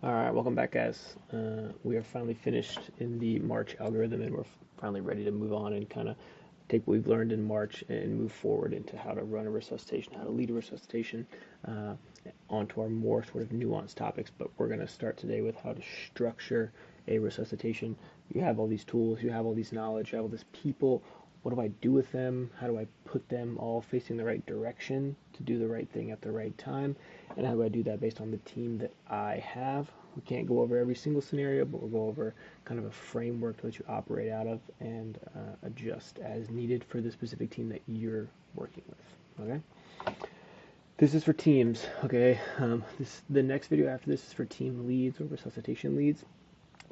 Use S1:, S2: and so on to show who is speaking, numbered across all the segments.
S1: All right, welcome back, guys. We are finally finished in the March algorithm, and we're finally ready to move on and kind of take what we've learned in March and move forward into how to run a resuscitation, how to lead a resuscitation, uh, onto our more sort of nuanced topics. But we're going to start today with how to structure a resuscitation. You have all these tools, you have all these knowledge, you have all these people. What do I do with them? How do I put them all facing the right direction to do the right thing at the right time? And how do I do that based on the team that I have? We can't go over every single scenario, but we'll go over kind of a framework that you operate out of and adjust as needed for the specific team that you're working with. Okay. This is for teams. Okay. The next video after this is for team leads or resuscitation leads.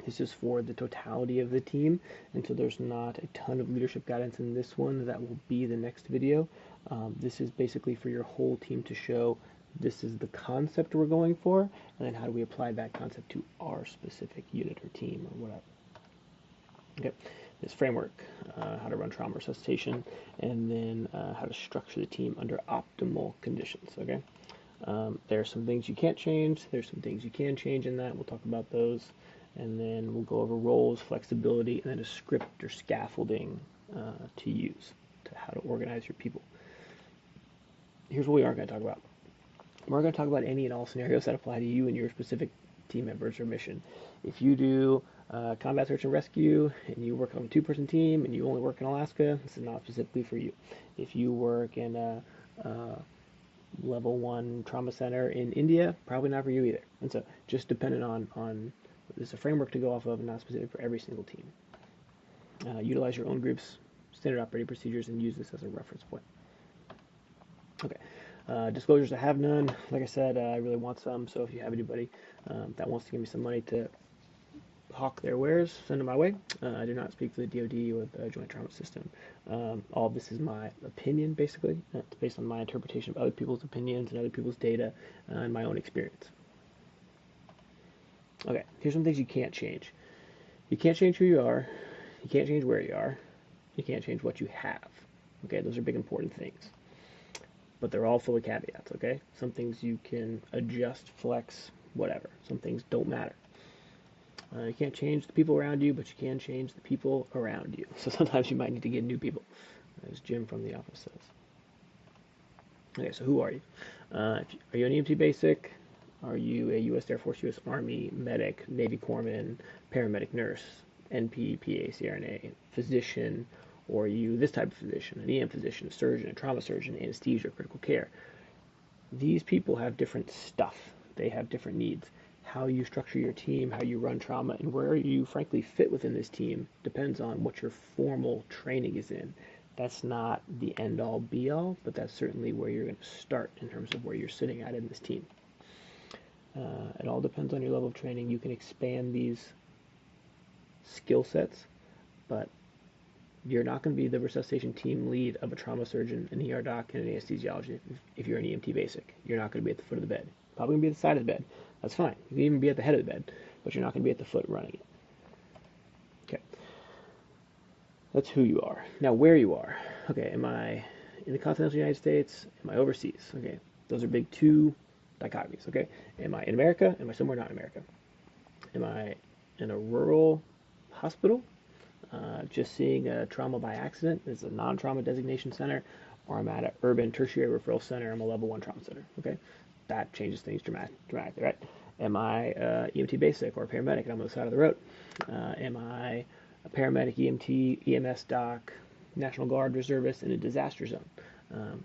S1: This is for the totality of the team, and so there's not a ton of leadership guidance in this one. That will be the next video. This is basically for your whole team to show this is the concept we're going for, and then how do we apply that concept to our specific unit or team or whatever. Okay, this framework, how to run trauma resuscitation, and then how to structure the team under optimal conditions. Okay, there are some things you can't change. There's some things you can change in that. We'll talk about those. And then we'll go over roles, flexibility, and then a script or scaffolding to use to how to organize your people. Here's what we aren't going to talk about. We're going to talk about any and all scenarios that apply to you and your specific team members or mission. If you do combat search and rescue and you work on a two-person team and you only work in Alaska, this is not specifically for you. If you work in a level 1 trauma center in India, probably not for you either. And so just dependent on there's a framework to go off of, not specific for every single team. Utilize your own group's standard operating procedures and use this as a reference point. Okay. Disclosures, I have none. Like I said, I really want some, so if you have anybody that wants to give me some money to hawk their wares, send them my way. I do not speak for the DoD or the Joint Trauma System. All of this is my opinion, basically. It's based on my interpretation of other people's opinions and other people's data and my own experience. Okay, here's some things you can't change. You can't change who you are. You can't change where you are. You can't change what you have. Okay, those are big important things. But they're all full of caveats, okay? Some things you can adjust, flex, whatever. Some things don't matter. You can't change the people around you, but you can change the people around you. So sometimes you might need to get new people, as Jim from the office says. Okay, so who are you? Are you an EMT basic? Are you a U.S. Air Force, U.S. Army, medic, Navy corpsman, paramedic, nurse, NP, PA, CRNA, physician, or are you this type of physician, an EM physician, a surgeon, a trauma surgeon, anesthesia, critical care? These people have different stuff. They have different needs. How you structure your team, how you run trauma, and where you frankly fit within this team depends on what your formal training is in. That's not the end-all, be-all, but that's certainly where you're going to start in terms of where you're sitting at in this team. It all depends on your level of training. You can expand these skill sets, but you're not going to be the resuscitation team lead of a trauma surgeon, an ER doc, and an anesthesiologist if you're an EMT basic. You're not going to be at the foot of the bed. Probably going to be at the side of the bed. That's fine. You can even be at the head of the bed, but you're not going to be at the foot running it. Okay. That's who you are. Now, where you are. Okay, am I in the continental United States? Am I overseas? Okay, those are big two dichotomies. Okay, am I in America? Am I somewhere not in America? Am I in a rural hospital, just seeing a trauma by accident? It's a non-trauma designation center, or I'm at an urban tertiary referral center. I'm a level 1 trauma center. Okay, that changes things dramatically, right? Am I EMT basic or a paramedic and I'm on the side of the road? Am I a paramedic, EMT, EMS doc, National Guard reservist in a disaster zone?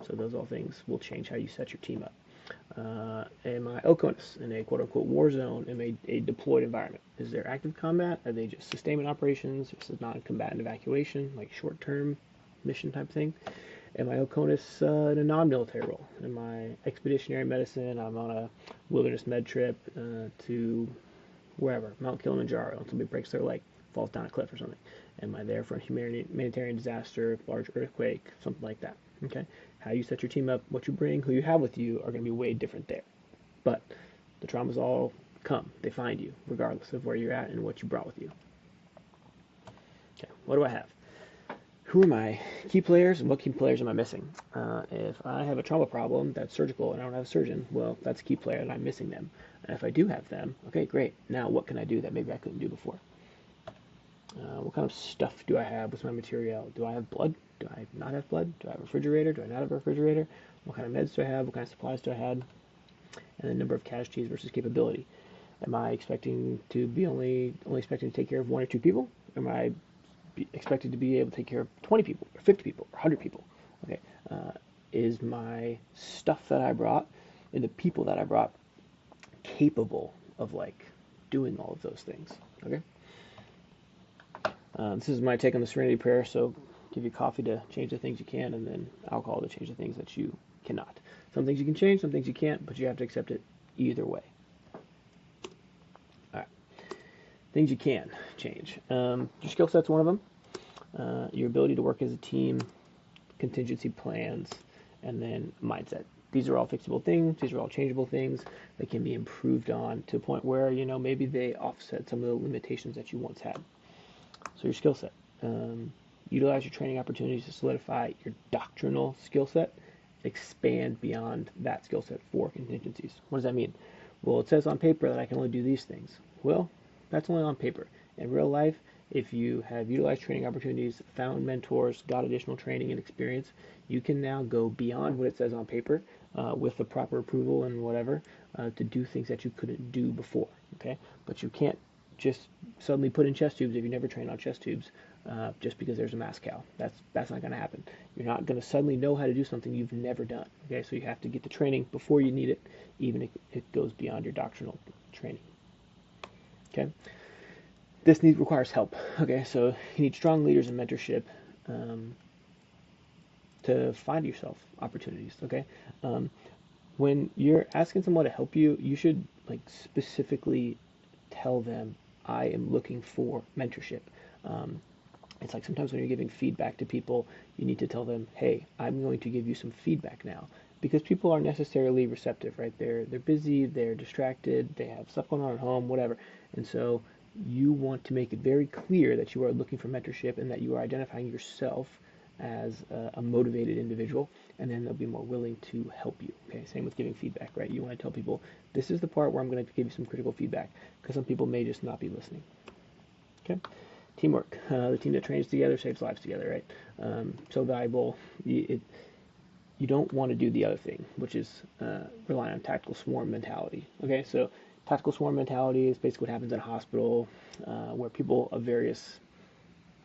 S1: So those all things will change how you set your team up. Am I OCONUS in a quote-unquote war zone in a deployed environment? Is there active combat? Are they just sustainment operations? Is it non-combatant evacuation, like short-term mission type thing? Am I OCONUS in a non-military role? Am I expeditionary medicine? I'm on a wilderness med trip to wherever, Mount Kilimanjaro, and somebody breaks their leg, falls down a cliff or something. Am I there for a humanitarian disaster, large earthquake, something like that? Okay, how you set your team up, what you bring, who you have with you are going to be way different there. But the traumas all come, they find you, regardless of where you're at and what you brought with you. Okay, what do I have? who are my key players and what key players am I missing? If I have a trauma problem that's surgical and I don't have a surgeon, well, that's a key player and I'm missing them. And if I do have them, okay, great. Now what can I do that maybe I couldn't do before? What kind of stuff do I have with my material? Do I have blood? Do I not have blood? Do I have a refrigerator? Do I not have a refrigerator? What kind of meds do I have? What kind of supplies do I have? And the number of casualties versus capability. Am I expecting to be only expecting to take care of 1 or 2 people? Am I expected to be able to take care of 20 people or 50 people or 100 people? Okay, is my stuff that I brought and the people that I brought capable of like doing all of those things? Okay. This is my take on the Serenity Prayer. So, give you coffee to change the things you can, and then alcohol to change the things that you cannot. Some things you can change, some things you can't, but you have to accept it either way. All right. Things you can change. Your skill set's one of them. Your ability to work as a team, contingency plans, and then mindset. These are all fixable things. These are all changeable things that can be improved on to a point where, maybe they offset some of the limitations that you once had. So your skill set. Utilize your training opportunities to solidify your doctrinal skill set. Expand beyond that skill set for contingencies. What does that mean? Well, it says on paper that I can only do these things. Well, that's only on paper. In real life, if you have utilized training opportunities, found mentors, got additional training and experience, you can now go beyond what it says on paper with the proper approval and whatever to do things that you couldn't do before. Okay, but you can't just suddenly put in chest tubes if you never trained on chest tubes just because there's a mass cow. That's not going to happen. You're not going to suddenly know how to do something you've never done. Okay, so you have to get the training before you need it, even if it goes beyond your doctrinal training. Okay, this requires help. Okay, so you need strong leaders and mentorship to find yourself opportunities. Okay, when you're asking someone to help you, you should like specifically tell them, I am looking for mentorship. It's like sometimes when you're giving feedback to people, you need to tell them, hey, I'm going to give you some feedback now. Because people aren't necessarily receptive, right? They're busy, they're distracted, they have stuff going on at home, whatever. And so you want to make it very clear that you are looking for mentorship and that you are identifying yourself as a motivated individual, and then they'll be more willing to help you. Okay, same with giving feedback, right? You want to tell people, this is the part where I'm going to give you some critical feedback, because some people may just not be listening. Okay, teamwork. The team that trains together saves lives together, right? So valuable. You don't want to do the other thing, which is rely on tactical swarm mentality. Okay, so tactical swarm mentality is basically what happens in a hospital, where people of various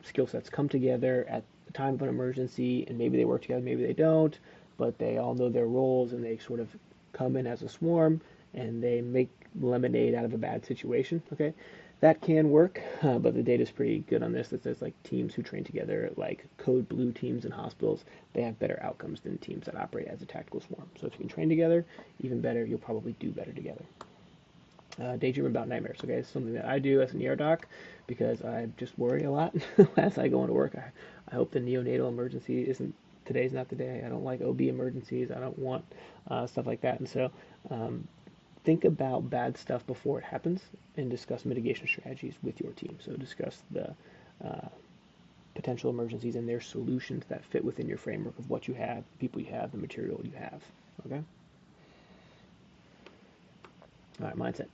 S1: skill sets come together at the time of an emergency, and maybe they work together, maybe they don't, but they all know their roles, and they sort of come in as a swarm, and they make lemonade out of a bad situation. Okay, that can work, but the data is pretty good on this. That says like teams who train together, like code blue teams in hospitals, they have better outcomes than teams that operate as a tactical swarm. So if you can train together, even better, you'll probably do better together. Daydream about nightmares. Okay, it's something that I do as an ER doc because I just worry a lot as I go into work. I hope the neonatal emergency isn't, today's not the day. I don't like OB emergencies. I don't want stuff like that. And so think about bad stuff before it happens and discuss mitigation strategies with your team. So discuss the potential emergencies and their solutions that fit within your framework of what you have, the people you have, the material you have. Okay? All right, mindset.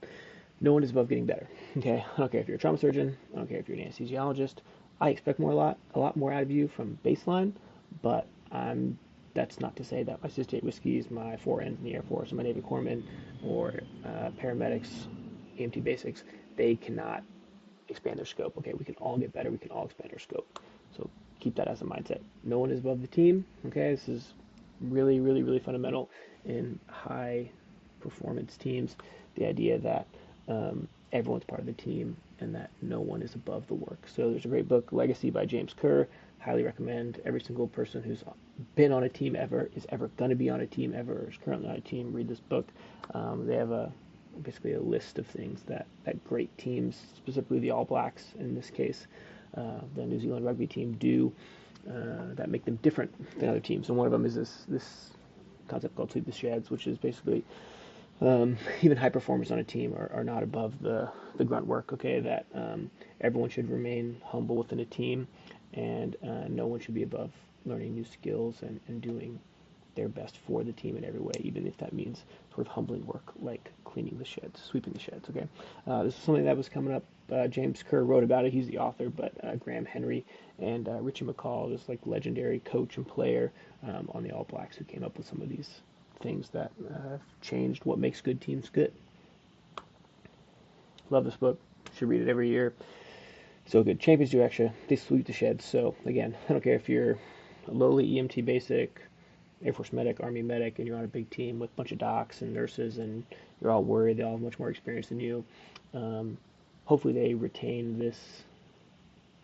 S1: No one is above getting better. Okay, I don't care if you're a trauma surgeon. I don't care if you're an anesthesiologist. I expect a lot more out of you from baseline, but that's not to say that my Sys 8 Whiskies, my 4Ns in the Air Force, or my Navy Corpsmen, or paramedics, EMT basics, they cannot expand their scope. Okay, we can all get better. We can all expand our scope. So keep that as a mindset. No one is above the team. Okay, this is really, really, really fundamental in high performance teams. The idea that everyone's part of the team and that no one is above the work. So there's a great book, Legacy by James Kerr. Highly recommend. Every single person who's been on a team ever, is ever going to be on a team ever, or is currently on a team, read this book. They have basically a list of things that great teams, specifically the All Blacks in this case, the New Zealand rugby team, do that make them different than other teams. And one of them is this concept called Sweep the Sheds, which is basically even high performers on a team are not above the grunt work. Okay, that everyone should remain humble within a team, and no one should be above learning new skills and doing their best for the team in every way, even if that means sort of humbling work like cleaning the sheds, sweeping the sheds. Okay, this is something that was coming up. James Kerr wrote about it. He's the author, but Graham Henry and Richie McCall, this like legendary coach and player on the All Blacks, who came up with some of these things that have changed what makes good teams good. Love this book. Should read it every year. So good. Champions do extra. They sweep the sheds. So again, I don't care if you're a lowly EMT basic, Air Force medic, Army medic, and you're on a big team with a bunch of docs and nurses, and you're all worried. They all have much more experience than you. Hopefully they retain this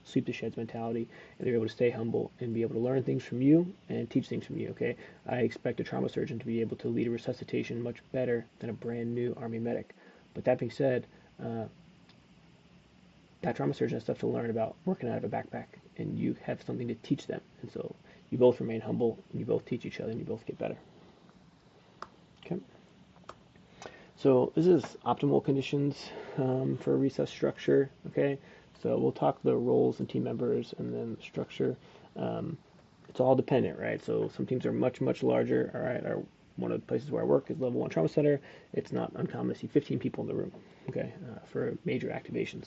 S1: sweep the sheds mentality, and they're able to stay humble and be able to learn things from you and teach things from you. Okay, I expect a trauma surgeon to be able to lead a resuscitation much better than a brand new Army medic. But that being said, that trauma surgeon has stuff to learn about working out of a backpack, and you have something to teach them. And so you both remain humble, and you both teach each other, and you both get better. Okay. So this is optimal conditions for a resus structure. Okay. So we'll talk the roles and team members, and then the structure. It's all dependent, right? So some teams are much, much larger. All right. One of the places where I work is Level 1 Trauma Center. It's not uncommon to see 15 people in the room, okay, for major activations.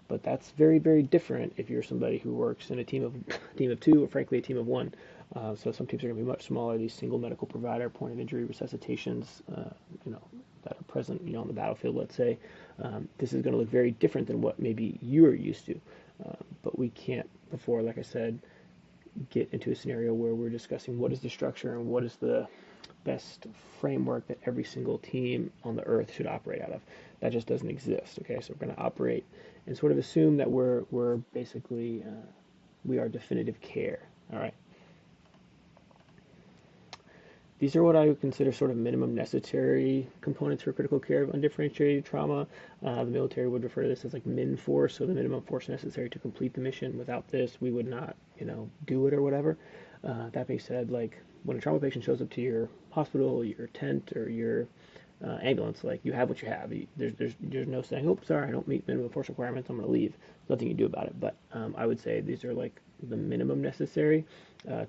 S1: But that's very, very different if you're somebody who works in a team of two, or frankly a team of one. So some teams are going to be much smaller. These single medical provider point of injury resuscitations, that are present, on the battlefield. Let's say this is going to look very different than what maybe you are used to. But we can't, before, like I said, get into a scenario where we're discussing what is the structure and what is the best framework that every single team on the earth should operate out of. That just doesn't exist. Okay, so we're going to operate and sort of assume that we're basically we are definitive care. All right. These are what I would consider sort of minimum necessary components for critical care of undifferentiated trauma. The military would refer to this as like min force, so the minimum force necessary to complete the mission. Without this, we would not, do it or whatever. That being said, like when a trauma patient shows up to your hospital, your tent, or your ambulance, like you have what you have. There's no saying, "Oh, sorry, I don't meet minimum force requirements. I'm going to leave." There's nothing you can do about it. But I would say these are like the minimum necessary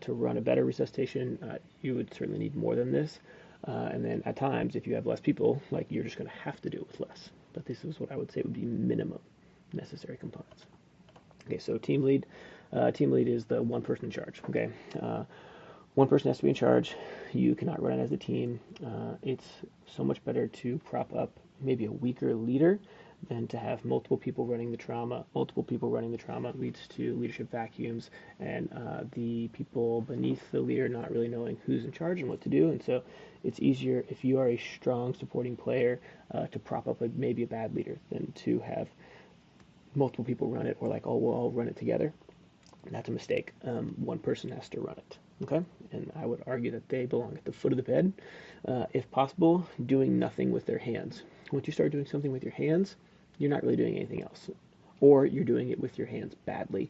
S1: to run a better resuscitation. You would certainly need more than this. And then at times, if you have less people, like you're just going to have to do it with less. But this is what I would say would be minimum necessary components. Okay, so team lead. Team lead is the one person in charge. Okay. One person has to be in charge. You cannot run it as a team. It's so much better to prop up maybe a weaker leader than to have multiple people running the trauma. Multiple people running the trauma leads to leadership vacuums, and the people beneath the leader not really knowing who's in charge and what to do. And so it's easier if you are a strong supporting player to prop up maybe a bad leader than to have multiple people run it, or like, oh, we'll all run it together. That's a mistake. One person has to run it. Okay, and I would argue that they belong at the foot of the bed, if possible, doing nothing with their hands. Once you start doing something with your hands, you're not really doing anything else, or you're doing it with your hands badly,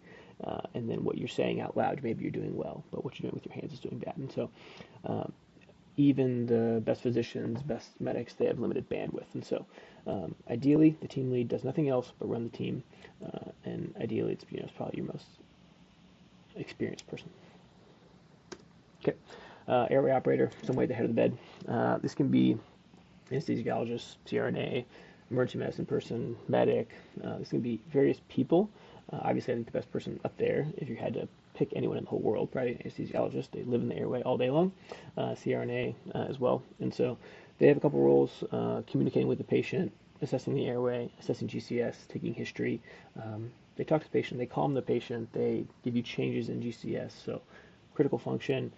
S1: and then what you're saying out loud, maybe you're doing well, but what you're doing with your hands is doing bad. And so even the best physicians, best medics, they have limited bandwidth. And so ideally, the team lead does nothing else but run the team, and ideally it's probably your most experienced person. Okay, airway operator, some way at the head of the bed. This can be anesthesiologist, CRNA, emergency medicine person, medic. This can be various people. Obviously, I think the best person up there, if you had to pick anyone in the whole world, probably an anesthesiologist. They live in the airway all day long. CRNA as well. And so they have a couple roles, communicating with the patient, assessing the airway, assessing GCS, taking history. They talk to the patient, they calm the patient, they give you changes in GCS. So critical function.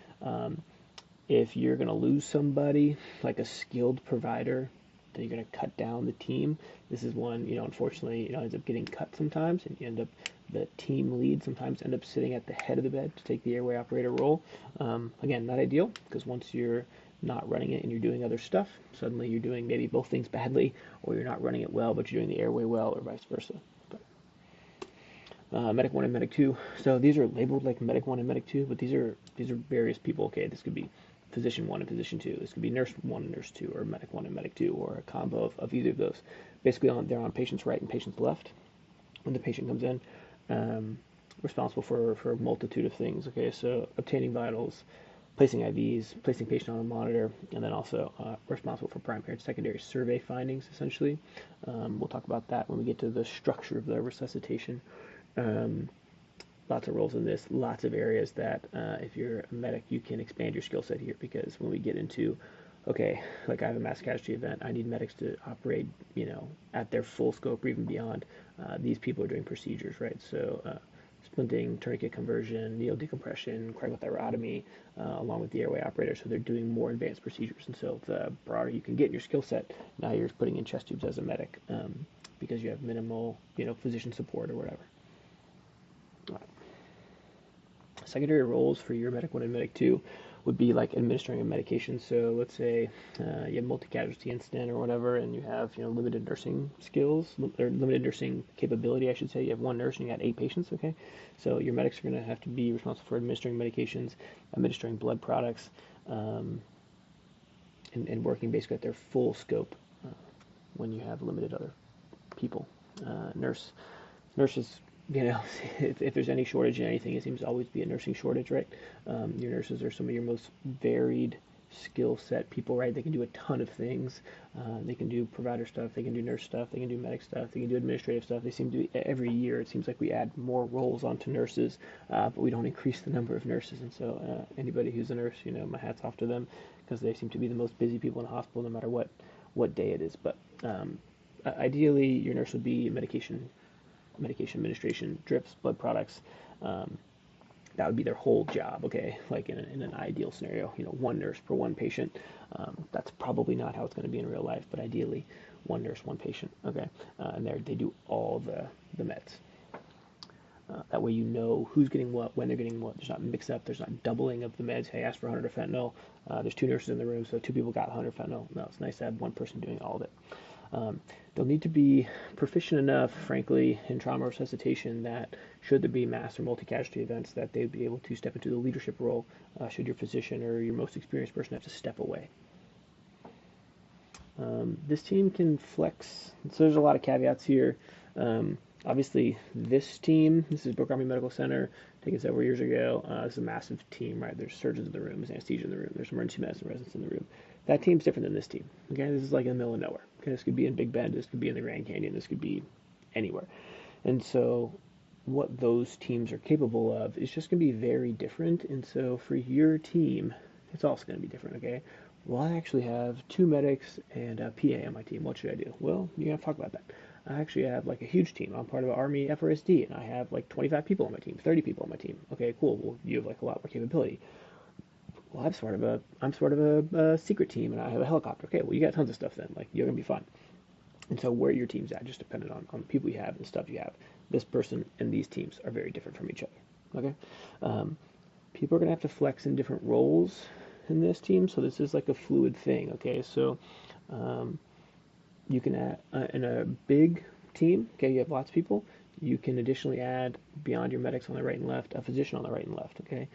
S1: If you're going to lose somebody, like a skilled provider, then you're going to cut down the team. This is one, unfortunately, ends up getting cut sometimes, and the team lead sometimes end up sitting at the head of the bed to take the airway operator role. Again, not ideal, because once you're not running it and you're doing other stuff, suddenly you're doing maybe both things badly, or you're not running it well, but you're doing the airway well, or vice versa. Medic 1 and Medic 2. So these are labeled like Medic 1 and Medic 2, but these are various people. Okay, this could be Physician 1 and Physician 2. This could be Nurse 1 and Nurse 2, or Medic 1 and Medic 2, or a combo of either of those. Basically, they're on patient's right and patient's left when the patient comes in. responsible for a multitude of things. Okay, so obtaining vitals, placing IVs, placing patient on a monitor, and then also responsible for primary and secondary survey findings, essentially. We'll talk about that when we get to the structure of the resuscitation. Lots of roles in this, lots of areas that if you're a medic, you can expand your skill set here, because when we get into, okay, like I have a mass casualty event, I need medics to operate, at their full scope or even beyond. These people are doing procedures, right? So splinting, tourniquet conversion, needle decompression, cryothyrotomy, along with the airway operator. So they're doing more advanced procedures. And so the broader you can get in your skill set, now you're putting in chest tubes as a medic, because you have minimal, physician support or whatever. Secondary roles for your Medic 1 and Medic 2 would be like administering a medication. So let's say you have multi-casualty incident or whatever, and you have limited nursing skills, or limited nursing capability, I should say. You have one nurse and you got 8 patients, okay? So your medics are going to have to be responsible for administering medications, administering blood products, and working basically at their full scope when you have limited other people. Nurses, if there's any shortage in anything, it seems to always be a nursing shortage, right? Your nurses are some of your most varied skill set people, right? They can do a ton of things. They can do provider stuff, they can do nurse stuff, they can do medic stuff, they can do administrative stuff. They seem to, every year, it seems like we add more roles onto nurses, but we don't increase the number of nurses. And so anybody who's a nurse, my hat's off to them, because they seem to be the most busy people in the hospital, no matter what day it is. But ideally, your nurse would be medication administration, drips, blood products. That would be their whole job, okay? Like in an ideal scenario, one nurse per one patient. That's probably not how it's going to be in real life, but ideally, one nurse, one patient, okay? And they do all the meds. That way you know who's getting what, when they're getting what. There's not mix-up, there's not doubling of the meds. Hey, ask for 100 of fentanyl. There's 2 nurses in the room, so 2 people got 100 fentanyl. No, it's nice to have one person doing all of it. They'll need to be proficient enough, frankly, in trauma resuscitation that should there be mass or multi-casualty events, that they'd be able to step into the leadership role should your physician or your most experienced person have to step away. This team can flex, so there's a lot of caveats here. Obviously, this is Brooke Army Medical Center, taken several years ago. It's a massive team, right? There's surgeons in the room, there's anesthesia in the room, there's emergency medicine residents in the room. That team's different than this team. Okay, this is like in the middle of nowhere. Okay, this could be in Big Bend, this could be in the Grand Canyon, this could be anywhere. And so what those teams are capable of is just going to be very different. And so for your team, it's also going to be different, okay? Well, I actually have 2 medics and a PA on my team. What should I do? Well, you're going to have to talk about that. I actually have like a huge team. I'm part of an Army FRSD, and I have like 25 people on my team, 30 people on my team. Okay, cool. Well, you have like a lot more capability. Well, I'm sort of a secret team, and I have a helicopter. Okay, well, you got tons of stuff then. Like, you're gonna be fine. And so where your team's at, just depending on the people you have and the stuff you have. This person and these teams are very different from each other. Okay, people are gonna have to flex in different roles in this team, so this is like a fluid thing. Okay, so you can add in a big team. Okay, you have lots of people. You can additionally add, beyond your medics on the right and left, a physician on the right and left, okay?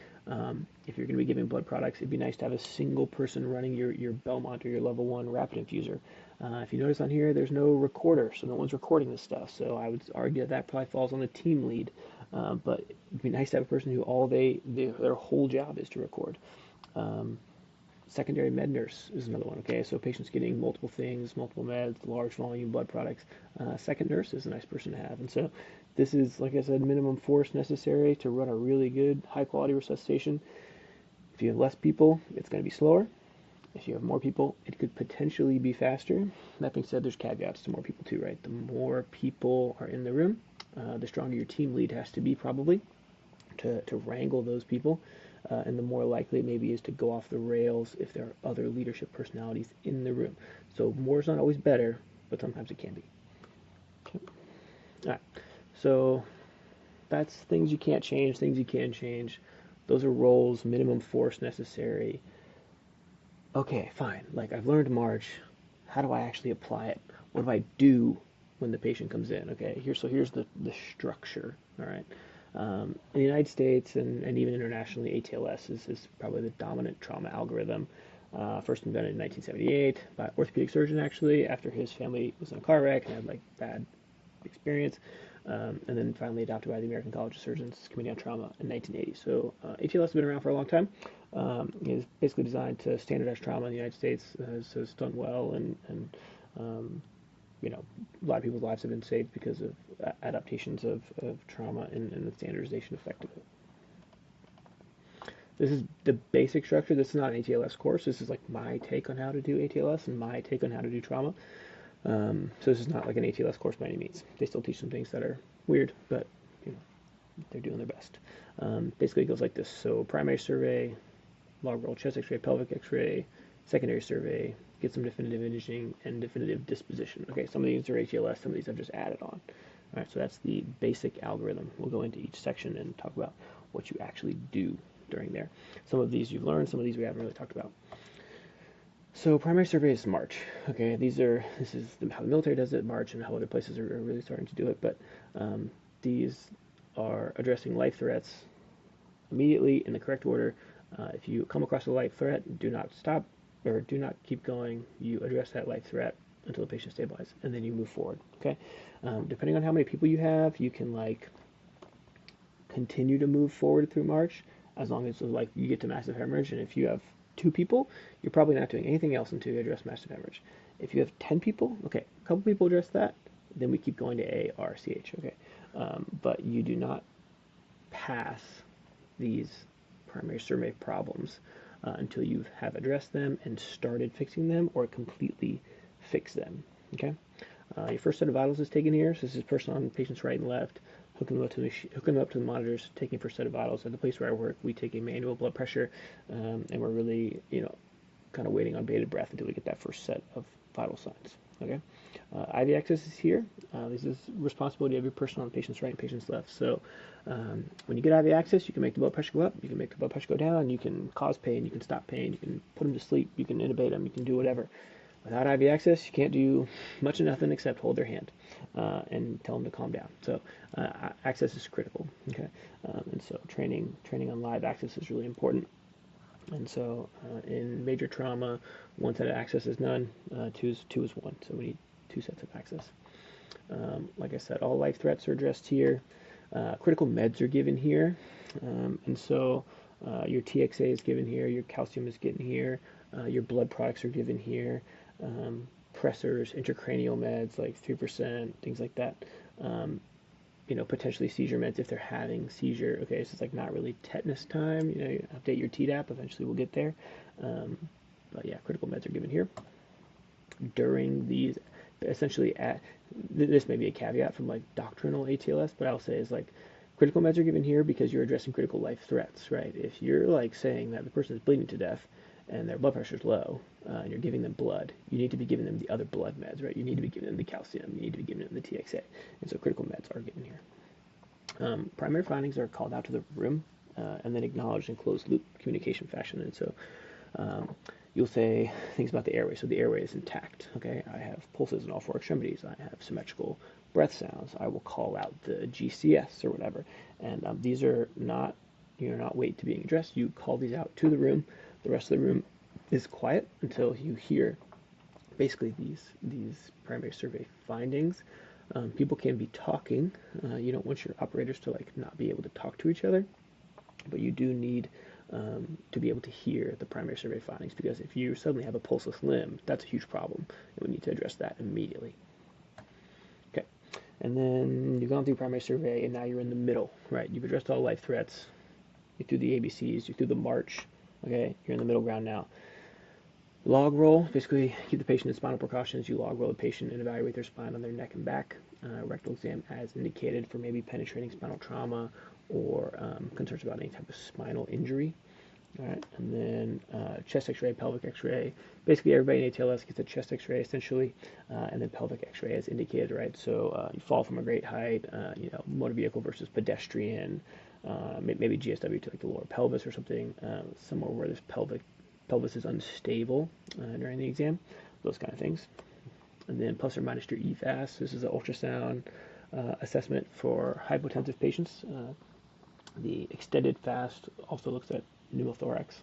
S1: If you're going to be giving blood products, it'd be nice to have a single person running your Belmont or your level 1 rapid infuser. If you notice on here, there's no recorder, so no one's recording this stuff. So I would argue that probably falls on the team lead. But it'd be nice to have a person who their whole job is to record. Secondary med nurse is another one, okay? So patients getting multiple things, multiple meds, large volume blood products. Second nurse is a nice person to have. And so this is, like I said, minimum force necessary to run a really good, high-quality resuscitation. If you have less people, it's going to be slower. If you have more people, it could potentially be faster. That being said, there's caveats to more people too, right? The more people are in the room, the stronger your team lead has to be probably to wrangle those people. And the more likely it maybe is to go off the rails if there are other leadership personalities in the room. So more is not always better, but sometimes it can be. Okay. All right. So that's things you can't change, things you can change. Those are roles, minimum force necessary. Okay, fine. Like, I've learned March. How do I actually apply it? What do I do when the patient comes in? Okay, here's the structure. All right. In the United States and even internationally, ATLS is probably the dominant trauma algorithm. First invented in 1978 by an orthopedic surgeon, actually, after his family was in a car wreck and had like bad experience. and then finally adopted by the American College of Surgeons Committee on Trauma in 1980. So ATLS has been around for a long time. It's basically designed to standardize trauma in the United States. Has done well, and you know, a lot of people's lives have been saved because of adaptations of trauma and the standardization effect of it. This is the basic structure. This is not an ATLS course. This is like my take on how to do ATLS and my take on how to do trauma. So this is not like an ATLS course by any means. They still teach some things that are weird, but you know, they're doing their best. Basically, it goes like this. So primary survey, log roll, chest X-ray, pelvic X-ray, secondary survey, get some definitive imaging, and definitive disposition. Okay, some of these are ATLS, some of these I've just added on. All right, so that's the basic algorithm. We'll go into each section and talk about what you actually do during there. Some of these you've learned, some of these we haven't really talked about. So primary survey is March. Okay, this is how the military does it, March, and how other places are really starting to do it. But these are addressing life threats immediately in the correct order. If you come across a life threat, do not stop or do not keep going. You address that life threat until the patient stabilizes, and then you move forward. Okay, depending on how many people you have, you can like continue to move forward through March as long as like you get to massive hemorrhage. And if you have 2 people, you're probably not doing anything else until you address massive hemorrhage. If you have 10 people, okay, a couple people address that, then we keep going to A, R, C, H, okay? But you do not pass these primary survey problems until you have addressed them and started fixing them or completely fix them, okay? Your first set of vitals is taken here. So this is person on patient's right and left, hooking them up to the monitors, taking first set of vitals. At the place where I work, we take a manual blood pressure, and we're really, you know, kind of waiting on bated breath until we get that first set of vital signs. Okay, IV access is here. This is responsibility of your person on the patient's right and patient's left. So when you get IV access, you can make the blood pressure go up, you can make the blood pressure go down, you can cause pain, you can stop pain, you can put them to sleep, you can intubate them, you can do whatever. Without IV access, you can't do much of nothing except hold their hand and tell them to calm down. So access is critical. Okay, and so training on live access is really important. And so in major trauma, 1 set of access is none, two is 1. So we need 2 sets of access. Like I said, all life threats are addressed here. Critical meds are given here, and so your TXA is given here, your calcium is given here, your blood products are given here. Pressors, intracranial meds like 3%, things like that. You know, potentially seizure meds if they're having seizure. Okay, so it's like not really tetanus time. You know, you update your TDAP. Eventually, we'll get there. But yeah, critical meds are given here during these. Essentially, this may be a caveat from like doctrinal ATLS, but I'll say is like critical meds are given here because you're addressing critical life threats, right? If you're like saying that the person is bleeding to death and their blood pressure is low, and you're giving them blood, you need to be giving them the other blood meds, right? You need to be giving them the calcium, you need to be giving them the TXA, and so critical meds are given here. Primary findings are called out to the room and then acknowledged in closed loop communication fashion, and so you'll say things about the airway. So the airway is intact, okay? I have pulses in all 4 extremities. I have symmetrical breath sounds. I will call out the GCS or whatever, and these are not, you're not wait to being addressed. You call these out to the room. The rest of the room is quiet until you hear basically these primary survey findings. People can be talking. You don't want your operators to like not be able to talk to each other, but you do need to be able to hear the primary survey findings, because if you suddenly have a pulseless limb, that's a huge problem, and we need to address that immediately. Okay, and then you've gone through primary survey, and now you're in the middle, right? You've addressed all life threats. You're through the ABCs. You're through the march. Okay, you're in the middle ground now. Log roll, basically keep the patient in spinal precautions. You log roll the patient and evaluate their spine on their neck and back. Rectal exam as indicated for maybe penetrating spinal trauma or concerns about any type of spinal injury. All right, and then chest X-ray, pelvic X-ray. Basically, everybody in ATLS gets a chest X-ray essentially, and then pelvic X-ray as indicated, right? So you fall from a great height, you know, motor vehicle versus pedestrian, maybe GSW to like the lower pelvis or something, somewhere where this pelvis is unstable during the exam, those kind of things. And then plus or minus your EFAS. This is an ultrasound assessment for hypotensive patients. The extended FAST also looks at pneumothorax.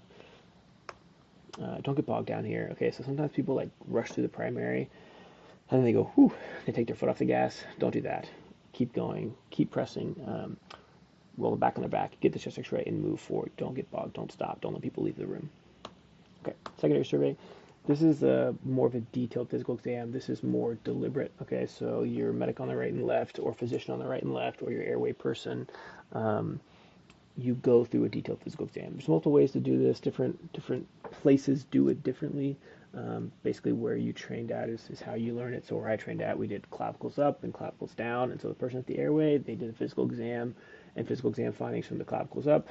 S1: Don't get bogged down here. Okay, so sometimes people like rush through the primary and then they go, whew, they take their foot off the gas. Don't do that. keep going, keep pressing, roll the back on the back, get the chest x-ray, and move forward. Don't get bogged, don't stop, don't let people leave the room. Okay, secondary survey. This is more of a detailed physical exam. This is more deliberate. Okay, so your medic on the right and left, or physician on the right and left, or your airway person, you go through a detailed physical exam. There's multiple ways to do this. Different places do it differently. Basically, where you trained at is how you learn it. So where I trained at, we did clavicles up and clavicles down. And so the person at the airway, they did a physical exam and physical exam findings from the clavicles up.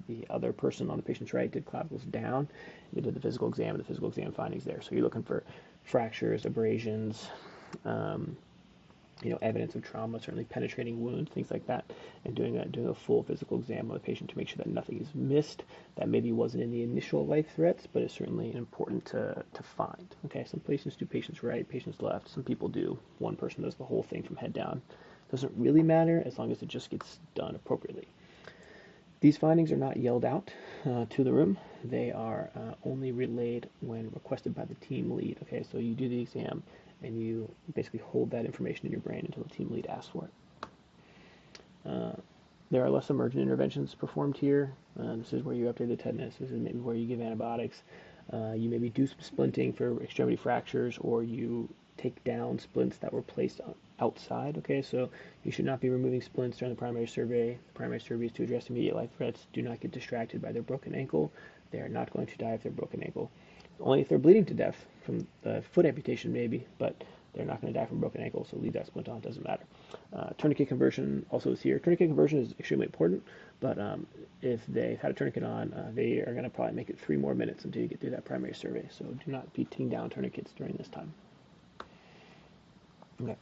S1: The other person on the patient's right did clavicles down. They did the physical exam and the physical exam findings there. So you're looking for fractures, abrasions, evidence of trauma, certainly penetrating wounds, things like that, and doing a full physical exam on the patient to make sure that nothing is missed that maybe wasn't in the initial life threats, but is certainly important to find. Okay, some patients do patients right, patients left. Some people do. One person does the whole thing from head down. Doesn't really matter as long as it just gets done appropriately. These findings are not yelled out to the room. They are only relayed when requested by the team lead. Okay, so you do the exam and you basically hold that information in your brain until the team lead asks for it. There are less emergent interventions performed here. This is where you update the tetanus. This is maybe where you give antibiotics. You maybe do some splinting for extremity fractures, or you take down splints that were placed outside. Okay, so you should not be removing splints during the primary survey. The primary survey is to address immediate life threats. Do not get distracted by their broken ankle. They are not going to die if they're broken ankle. Only if they're bleeding to death from the foot amputation maybe, but they're not going to die from broken ankle, so leave that splint on, doesn't matter. Tourniquet conversion also is here. Tourniquet conversion is extremely important, but if they've had a tourniquet on, they are going to probably make it 3 more minutes until you get through that primary survey, so do not be taking down tourniquets during this time. Okay.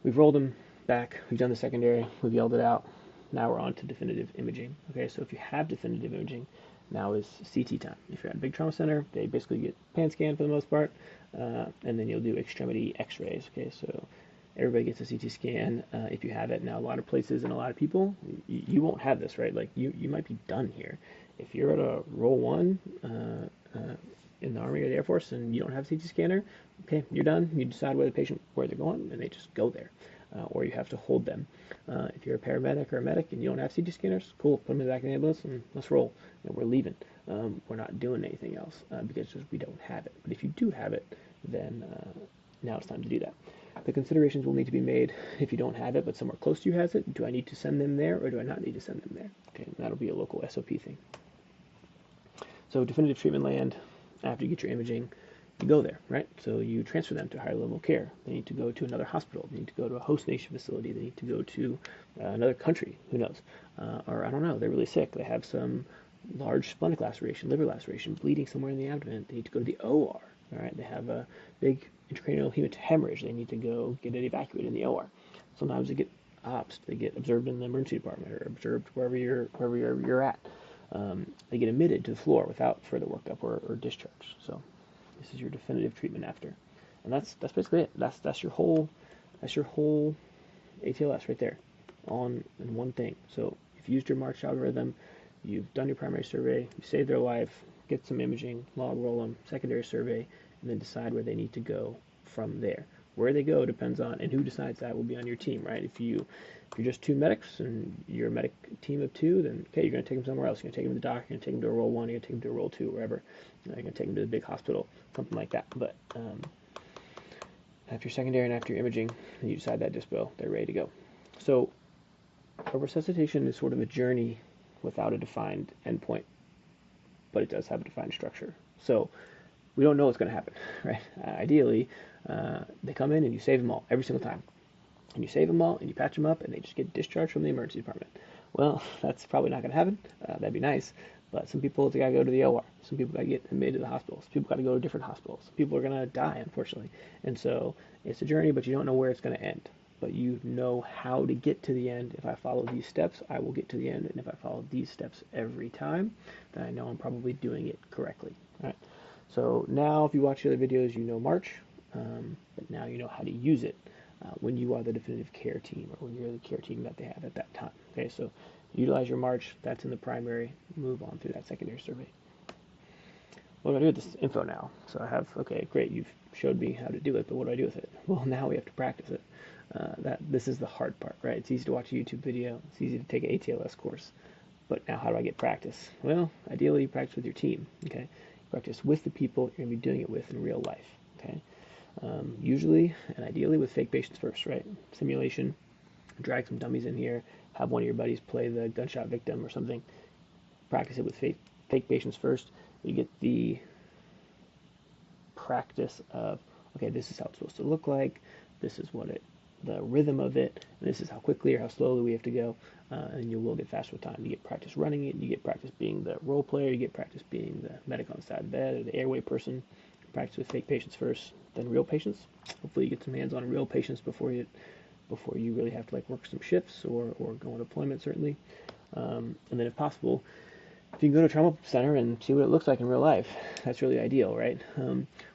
S1: We've rolled them back, we've done the secondary, we've yelled it out. Now we're on to definitive imaging. Okay, so if you have definitive imaging, now is CT time. If you're at a big trauma center, they basically get pan scan for the most part, and then you'll do extremity x-rays. Okay, so everybody gets a CT scan if you have it. Now, a lot of places and a lot of people, you won't have this, right? Like, you might be done here. If you're at a roll 1 in the Army or the Air Force and you don't have a CT scanner, okay, you're done. You decide where they're going, and they just go there. Or you have to hold them. If you're a paramedic or a medic and you don't have CT scanners, cool, put them in the back of the ambulance and let's roll. We're leaving. We're not doing anything else because we don't have it. But if you do have it, then now it's time to do that. The considerations will need to be made if you don't have it, but somewhere close to you has it. Do I need to send them there, or do I not need to send them there? Okay, that'll be a local SOP thing. So definitive treatment land, after you get your imaging, you go there, right? So you transfer them to higher level of care. They need to go to another hospital. They need to go to a host nation facility. They need to go to another country. Who knows? Or I don't know. They're really sick. They have some large splenic laceration, liver laceration, bleeding somewhere in the abdomen. They need to go to the OR. All right. They have a big intracranial hemorrhage. They need to go get it evacuated in the OR. Sometimes they get OPS. They get observed in the emergency department or observed wherever you're at. They get admitted to the floor without further workup or discharge. So this is your definitive treatment after, and that's basically it. That's your whole ATLS right there, on in one thing. So you've used your March algorithm, you've done your primary survey, you saved their life, get some imaging, log roll them, secondary survey, and then decide where they need to go from there. Where they go depends on, and who decides that will be on your team, right? If you're just 2 medics and you're a medic team of 2, then okay, you're going to take them somewhere else. You're going to take them to the doc, you're going to take them to a roll 1, you're going to take them to a roll 2, wherever. You're going to take them to the big hospital, something like that. But after your secondary and after your imaging, and you decide that dispo, they're ready to go. So a resuscitation is sort of a journey without a defined endpoint, but it does have a defined structure. So we don't know what's going to happen, right? Ideally, they come in and you save them all every single time. And you save them all and you patch them up and they just get discharged from the emergency department. Well, that's probably not going to happen. That'd be nice. But some people got to go to the OR. Some people got to get admitted to the hospitals. Some people got to go to different hospitals. Some people are going to die, unfortunately. And so it's a journey, but you don't know where it's going to end. But you know how to get to the end. If I follow these steps, I will get to the end. And if I follow these steps every time, then I know I'm probably doing it correctly. All right. So now if you watch the other videos, you know March, but now you know how to use it when you are the definitive care team or when you're the care team that they have at that time. Okay, so utilize your March, that's in the primary, move on through that secondary survey. What do I do with this info now? So I have, okay, great, you've showed me how to do it, but what do I do with it? Well, now we have to practice it. This is the hard part, right? It's easy to watch a YouTube video. It's easy to take an ATLS course. But now, how do I get practice? Well, ideally, you practice with your team. Okay, you practice with the people you're going to be doing it with in real life. Okay, usually and ideally with fake patients first, right? Simulation. Drag some dummies in here. Have one of your buddies play the gunshot victim or something. Practice it with fake patients first. You get the practice of, okay, this is how it's supposed to look like. This is the rhythm of it, and this is how quickly or how slowly we have to go, and you will get faster with time. You get practice running it, you get practice being the role player, you get practice being the medic on the side of the bed or the airway person. Practice with fake patients first, then real patients. Hopefully you get some hands on real patients before you really have to like work some shifts or go on deployment, certainly. And then if possible, if you can go to a trauma center and see what it looks like in real life, that's really ideal, right?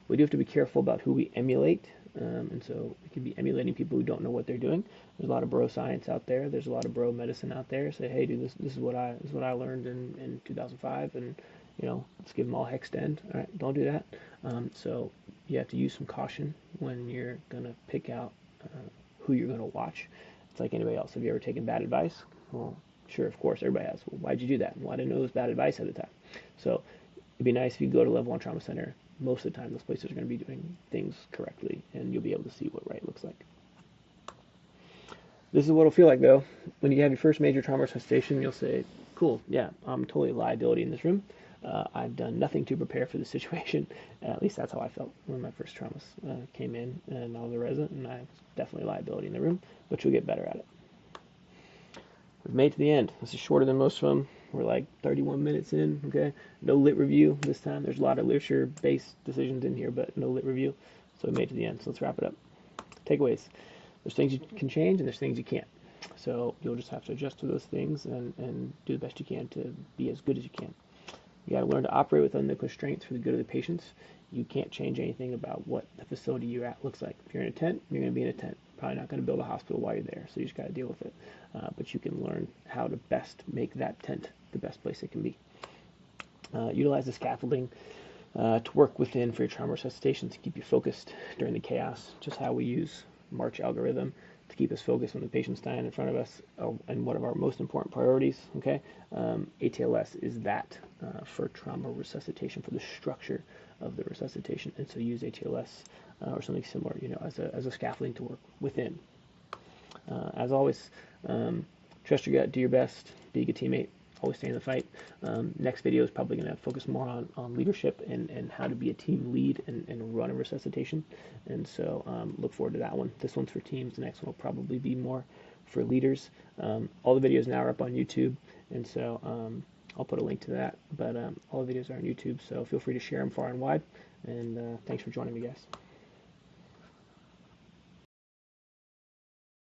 S1: We do have to be careful about who we emulate. And so we could be emulating people who don't know what they're doing. There's a lot of bro science out there. There's a lot of bro medicine out there. Say, hey, dude, this is what I learned in 2005, and let's give them all Hextend. All right, don't do that. So you have to use some caution when you're gonna pick out who you're gonna watch. It's like anybody else. Have you ever taken bad advice? Well, sure, of course, everybody has. Well, why'd you do that? Well, I didn't know it was bad advice at the time. So it'd be nice if you go to level 1 trauma center. Most of the time, those places are going to be doing things correctly, and you'll be able to see what right looks like. This is what it'll feel like, though. When you have your first major trauma resuscitation, you'll say, cool, yeah, I'm totally a liability in this room. I've done nothing to prepare for the situation. At least that's how I felt when my first traumas came in, and I was a resident, and I was definitely a liability in the room, but you'll get better at it. We've made it to the end. This is shorter than most of them. We're like 31 minutes in, okay? No lit review this time. There's a lot of literature-based decisions in here, but no lit review. So we made it to the end. So let's wrap it up. Takeaways. There's things you can change and there's things you can't. So you'll just have to adjust to those things and do the best you can to be as good as you can. You got to learn to operate within the constraints for the good of the patients. You can't change anything about what the facility you're at looks like. If you're in a tent, you're going to be in a tent. Probably not going to build a hospital while you're there, so you just got to deal with it. But you can learn how to best make that tent the best place it can be. Utilize the scaffolding to work within for your trauma resuscitation to keep you focused during the chaos. Just how we use March algorithm to keep us focused when the patient's dying in front of us, and one of our most important priorities. Okay, ATLS is that for trauma resuscitation, for the structure of the resuscitation, and so use ATLS or something similar, as a scaffolding to work within. As always, trust your gut, do your best, be a good teammate, always stay in the fight. Next video is probably going to focus more on leadership and how to be a team lead and run a resuscitation. And so look forward to that one. This one's for teams. The next one will probably be more for leaders. All the videos now are up on YouTube, and so I'll put a link to that. But all the videos are on YouTube, so feel free to share them far and wide. And thanks for joining me, guys.